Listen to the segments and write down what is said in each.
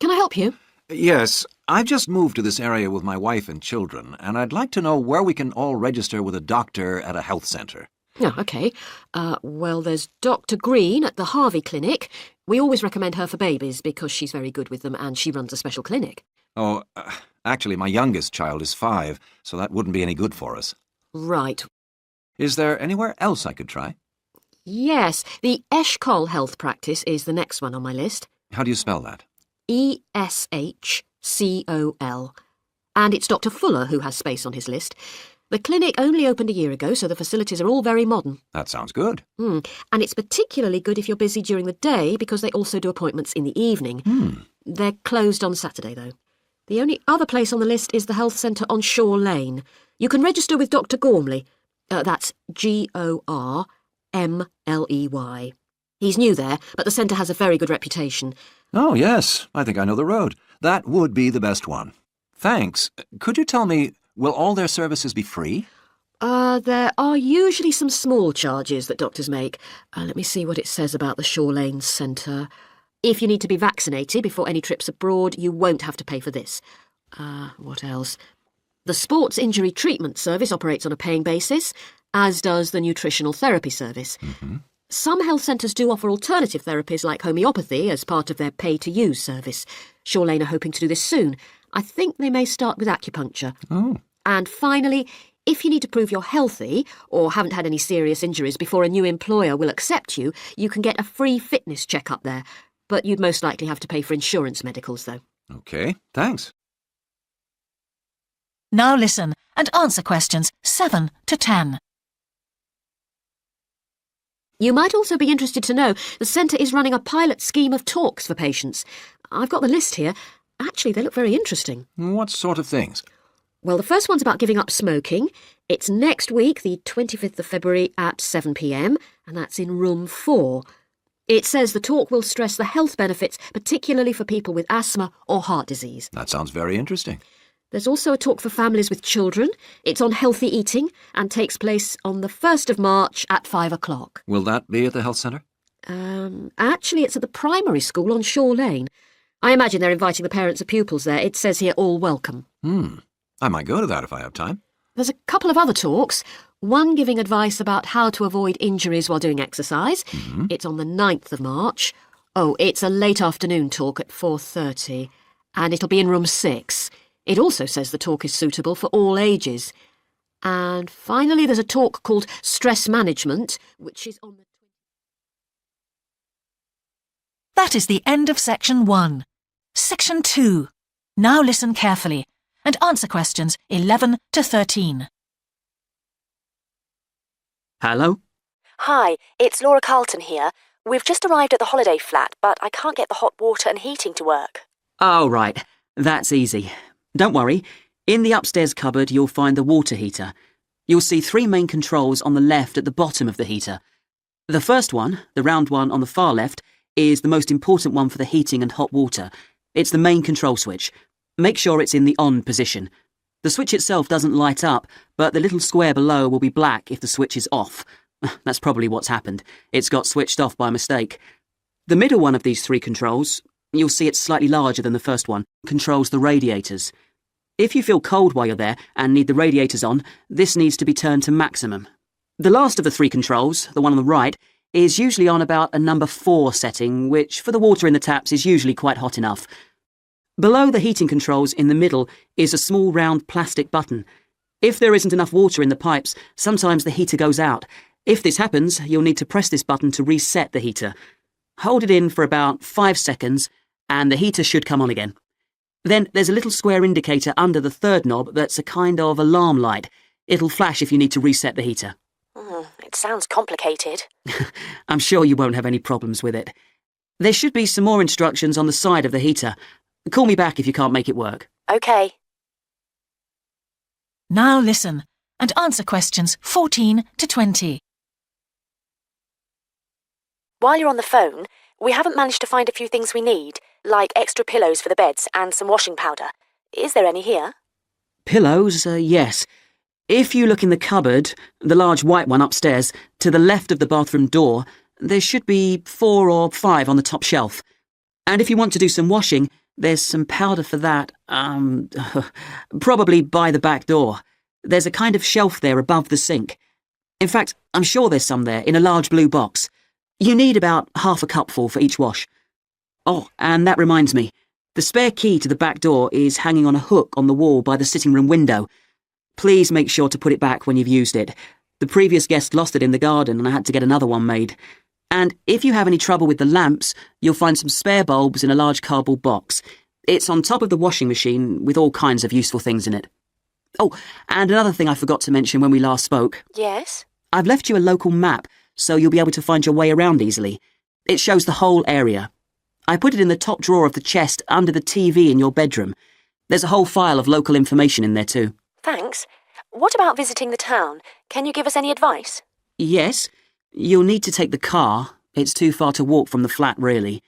Can I help you? Yes, I've just moved to this area with my wife and children, and I'd like to know where we can all register with a doctor at a health centre. Oh, OK. Well, there's Dr. Green at the Harvey Clinic. We always recommend her for babies because she's very good with them and she runs a special clinic. Oh, actually, my youngest child is 5, so that wouldn't be any good for us. Right. Is there anywhere else I could try? Yes, the Eshcol Health Practice is the next one on my list. How do you spell that? Eshcol. And it's Dr. Fuller who has space on his list. The clinic only opened a year ago, so the facilities are all very modern. That sounds good. And it's particularly good if you're busy during the day because they also do appointments in the evening. They're closed on Saturday, though. The only other place on the list is the health centre on Shore Lane. You can register with Dr. Gormley. That's Gormley. He's new there, but the centre has a very good reputation. Oh, yes, I think I know the road. That would be the best one. Thanks. Could you tell me, will all their services be free? There are usually some small charges that doctors make. Let me see what it says about the Shore Lane Centre. If you need to be vaccinated before any trips abroad, you won't have to pay for this. What else? The Sports Injury Treatment Service operates on a paying basis, as does the Nutritional Therapy Service. Some health centres do offer alternative therapies like homeopathy as part of their pay-to-use service. Shore Lane are hoping to do this soon. I think they may start with acupuncture. Oh. And finally, if you need to prove you're healthy or haven't had any serious injuries before a new employer will accept you, you can get a free fitness check-up there. But you'd most likely have to pay for insurance medicals, though. OK, thanks. Now listen and answer questions 7 to 10. You might also be interested to know the centre is running a pilot scheme of talks for patients. I've got the list here. Actually, they look very interesting. What sort of things? Well, the first one's about giving up smoking. It's next week, the 25th of February at 7 p.m, and that's in room 4. It says the talk will stress the health benefits, particularly for people with asthma or heart disease. That sounds very interesting. There's also a talk for families with children. It's on healthy eating and takes place on the 1st of March at 5 o'clock. Will that be at the health centre? Actually, it's at the primary school on Shore Lane. I imagine they're inviting the parents of pupils there. It says here, all welcome. I might go to that if I have time. There's a couple of other talks. One giving advice about how to avoid injuries while doing exercise. It's on the 9th of March. Oh, it's a late afternoon talk at 4:30, and it'll be in room 6. It also says the talk is suitable for all ages. And finally, there's a talk called Stress Management, which is on the... That is the end of Section 1. Section 2. Now listen carefully and answer questions 11 to 13. Hello? Hi, it's Laura Carlton here. We've just arrived at the holiday flat, but I can't get the hot water and heating to work. Oh, right. That's easy. Don't worry. In the upstairs cupboard, you'll find the water heater. You'll see 3 main controls on the left at the bottom of the heater. The first one, the round one on the far left, is the most important one for the heating and hot water. It's the main control switch. Make sure it's in the on position. The switch itself doesn't light up, but the little square below will be black if the switch is off. That's probably what's happened. It's got switched off by mistake. The middle one of these 3 controls, you'll see it's slightly larger than the first one, controls the radiators. If you feel cold while you're there and need the radiators on, this needs to be turned to maximum. The last of the 3 controls, the one on the right, is usually on about a number 4 setting, which for the water in the taps is usually quite hot enough. Below the heating controls in the middle is a small round plastic button. If there isn't enough water in the pipes, sometimes the heater goes out. If this happens, you'll need to press this button to reset the heater. Hold it in for about 5 seconds and the heater should come on again. Then there's a little square indicator under the 3rd knob that's a kind of alarm light. It'll flash if you need to reset the heater. It sounds complicated. I'm sure you won't have any problems with it. There should be some more instructions on the side of the heater. Call me back if you can't make it work. OK. Now listen and answer questions 14 to 20. While you're on the phone, we haven't managed to find a few things we need, like extra pillows for the beds and some washing powder. Is there any here? Pillows? Yes. If you look in the cupboard, the large white one upstairs, to the left of the bathroom door, there should be 4 or 5 on the top shelf. And if you want to do some washing, There's some powder for that, probably by the back door. There's a kind of shelf there above the sink. In fact, I'm sure there's some there in a large blue box. You need about half a cupful for each wash. Oh, and that reminds me. The spare key to the back door is hanging on a hook on the wall by the sitting room window. Please make sure to put it back when you've used it. The previous guest lost it in the garden and I had to get another one made. And if you have any trouble with the lamps, you'll find some spare bulbs in a large cardboard box. It's on top of the washing machine with all kinds of useful things in it. Oh, and another thing I forgot to mention when we last spoke. Yes? I've left you a local map so you'll be able to find your way around easily. It shows the whole area. I put it in the top drawer of the chest under the TV in your bedroom. There's a whole file of local information in there too. Thanks. What about visiting the town? Can you give us any advice? Yes, you'll need to take the car. It's too far to walk from the flat, really.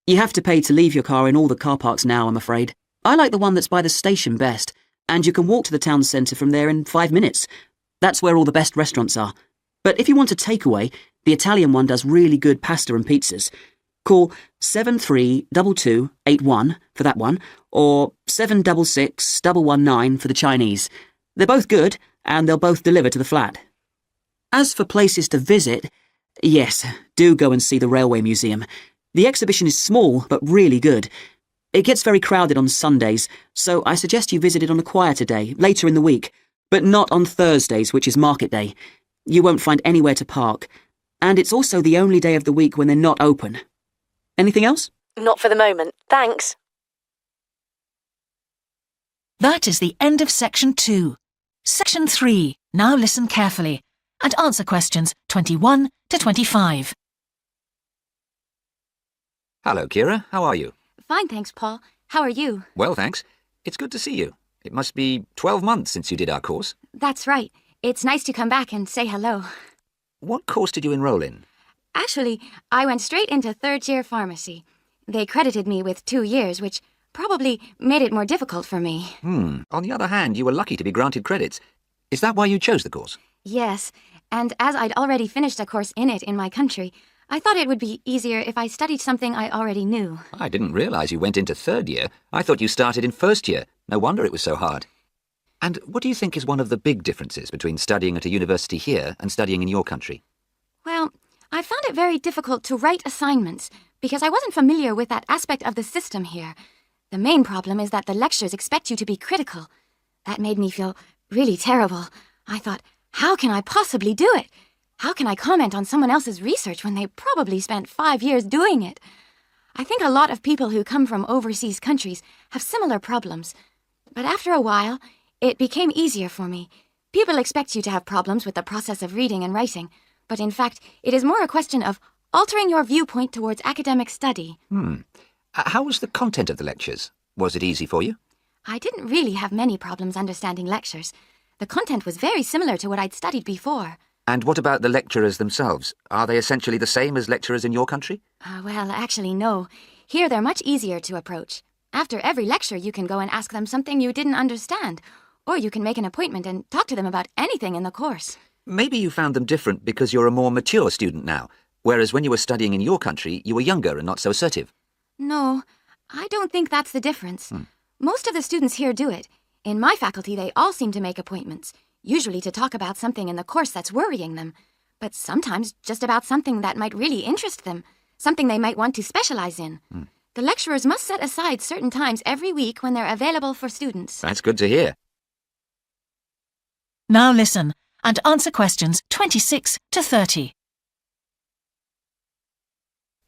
You have to pay to leave your car in all the car parks now, I'm afraid. I like the one that's by the station best, and you can walk to the town centre from there in 5 minutes. That's where all the best restaurants are. But if you want a takeaway, the Italian one does really good pasta and pizzas. Call 732281 for that one, or 766119 for the Chinese. They're both good, and they'll both deliver to the flat. As for places to visit, yes, do go and see the Railway Museum. The exhibition is small, but really good. It gets very crowded on Sundays, so I suggest you visit it on a quieter day, later in the week, but not on Thursdays, which is market day. You won't find anywhere to park, and it's also the only day of the week when they're not open. Anything else? Not for the moment. Thanks. That is the end of Section 2. Section 3. Now listen carefully and answer questions 21 to 25. Hello, Kira. How are you? Fine, thanks, Paul. How are you? Well, thanks. It's good to see you. It must be 12 months since you did our course. That's right. It's nice to come back and say hello. What course did you enroll in? Actually, I went straight into third-year pharmacy. They credited me with 2 years, which probably made it more difficult for me. On the other hand, you were lucky to be granted credits. Is that why you chose the course? Yes, and as I'd already finished a course in it in my country, I thought it would be easier if I studied something I already knew. I didn't realise you went into third year. I thought you started in first year. No wonder it was so hard. And what do you think is one of the big differences between studying at a university here and studying in your country? Well, I found it very difficult to write assignments because I wasn't familiar with that aspect of the system here. The main problem is that the lectures expect you to be critical. That made me feel really terrible. I thought, how can I possibly do it? How can I comment on someone else's research when they probably spent 5 years doing it? I think a lot of people who come from overseas countries have similar problems. But after a while, it became easier for me. People expect you to have problems with the process of reading and writing, but in fact, it is more a question of altering your viewpoint towards academic study. How was the content of the lectures? Was it easy for you? I didn't really have many problems understanding lectures. The content was very similar to what I'd studied before. And what about the lecturers themselves? Are they essentially the same as lecturers in your country? Well, actually, no. Here they're much easier to approach. After every lecture, you can go and ask them something you didn't understand, or you can make an appointment and talk to them about anything in the course. Maybe you found them different because you're a more mature student now, whereas when you were studying in your country, you were younger and not so assertive. No, I don't think that's the difference. Most of the students here do it. In my faculty, they all seem to make appointments, usually to talk about something in the course that's worrying them, but sometimes just about something that might really interest them, something they might want to specialize in. The lecturers must set aside certain times every week when they're available for students. That's good to hear. Now listen and answer questions 26 to 30.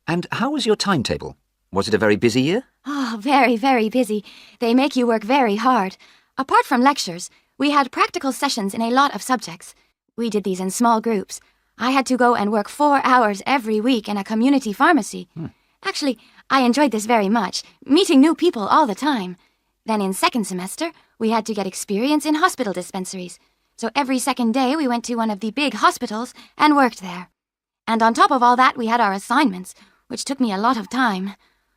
And how was your timetable? Was it a very busy year? Oh, very, very busy. They make you work very hard. Apart from lectures, we had practical sessions in a lot of subjects. We did these in small groups. I had to go and work 4 hours every week in a community pharmacy. Actually, I enjoyed this very much, meeting new people all the time. Then in second semester, we had to get experience in hospital dispensaries. So every second day we went to one of the big hospitals and worked there. And on top of all that, we had our assignments, which took me a lot of time.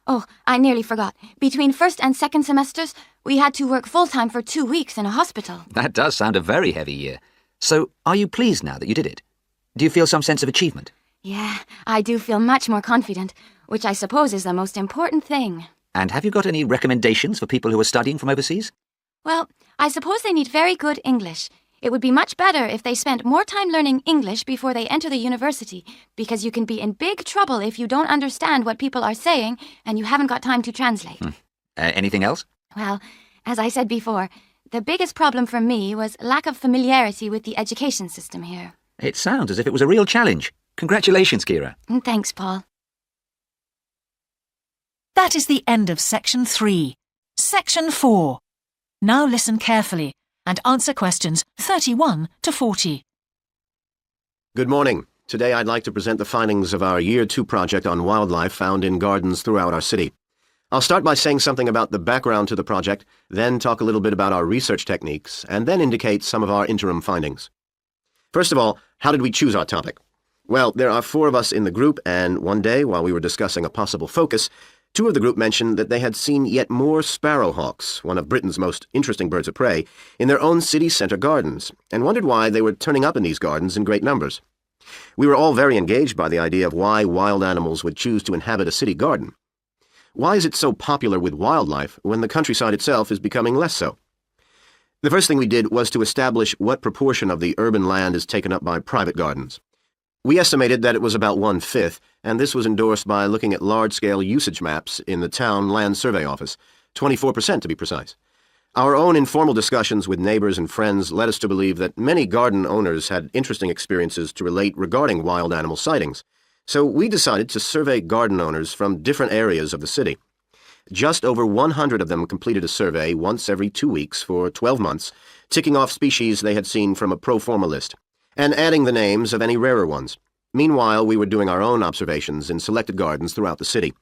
Oh, I nearly forgot. Between first and second semesters, we had to work full-time for 2 weeks in a hospital. That does sound a very heavy year. So, are you pleased now that you did it? Do you feel some sense of achievement? Yeah, I do feel much more confident, which I suppose is the most important thing. And have you got any recommendations for people who are studying from overseas? Well, I suppose they need very good English. It would be much better if they spent more time learning English before they enter the university, because you can be in big trouble if you don't understand what people are saying and you haven't got time to translate. Anything else? Well, as I said before, the biggest problem for me was lack of familiarity with the education system here. It sounds as if it was a real challenge. Congratulations, Kira. Thanks, Paul. That is the end of Section 3. Section 4. Now listen carefully and answer questions 31 to 40. Good morning. Today I'd like to present the findings of our Year 2 project on wildlife found in gardens throughout our city. I'll start by saying something about the background to the project, then talk a little bit about our research techniques, and then indicate some of our interim findings. First of all, how did we choose our topic? Well, there are 4 of us in the group, and one day, while we were discussing a possible focus, 2 of the group mentioned that they had seen yet more sparrowhawks, one of Britain's most interesting birds of prey, in their own city centre gardens, and wondered why they were turning up in these gardens in great numbers. We were all very engaged by the idea of why wild animals would choose to inhabit a city garden. Why is it so popular with wildlife when the countryside itself is becoming less so? The first thing we did was to establish what proportion of the urban land is taken up by private gardens. We estimated that it was about 1/5, and this was endorsed by looking at large-scale usage maps in the town land survey office, 24% to be precise. Our own informal discussions with neighbors and friends led us to believe that many garden owners had interesting experiences to relate regarding wild animal sightings. So we decided to survey garden owners from different areas of the city. Just over 100 of them completed a survey once every 2 weeks for 12 months, ticking off species they had seen from a pro forma list, and adding the names of any rarer ones. Meanwhile, we were doing our own observations in selected gardens throughout the city.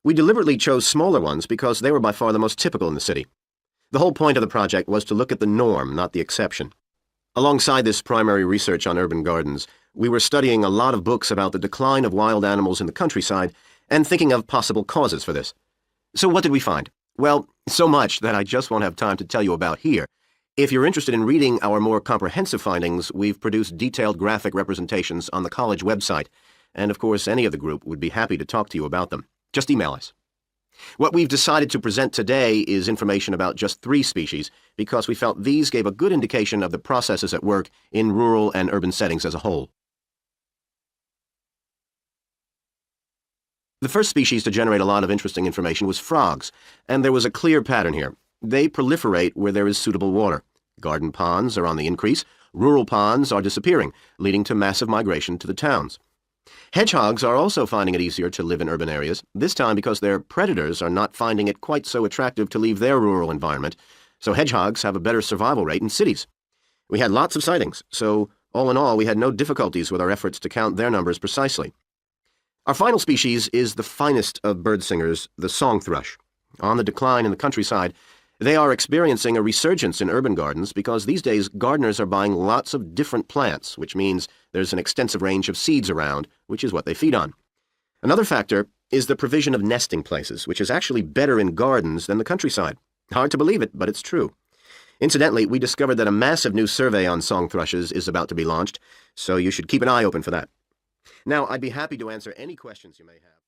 We deliberately chose smaller ones because they were by far the most typical in the city. The whole point of the project was to look at the norm, not the exception. Alongside this primary research on urban gardens, we were studying a lot of books about the decline of wild animals in the countryside and thinking of possible causes for this. So what did we find? Well, so much that I just won't have time to tell you about here. If you're interested in reading our more comprehensive findings, we've produced detailed graphic representations on the college website, and of course any of the group would be happy to talk to you about them. Just email us. What we've decided to present today is information about just 3 species because we felt these gave a good indication of the processes at work in rural and urban settings as a whole. The first species to generate a lot of interesting information was frogs, and there was a clear pattern here. They proliferate where there is suitable water. Garden ponds are on the increase, rural ponds are disappearing, leading to massive migration to the towns. Hedgehogs are also finding it easier to live in urban areas, this time because their predators are not finding it quite so attractive to leave their rural environment, so hedgehogs have a better survival rate in cities. We had lots of sightings, so all in all we had no difficulties with our efforts to count their numbers precisely. Our final species is the finest of bird singers, the song thrush. On the decline in the countryside, they are experiencing a resurgence in urban gardens because these days gardeners are buying lots of different plants, which means there's an extensive range of seeds around, which is what they feed on. Another factor is the provision of nesting places, which is actually better in gardens than the countryside. Hard to believe it, but it's true. Incidentally, we discovered that a massive new survey on song thrushes is about to be launched, so you should keep an eye open for that. Now, I'd be happy to answer any questions you may have.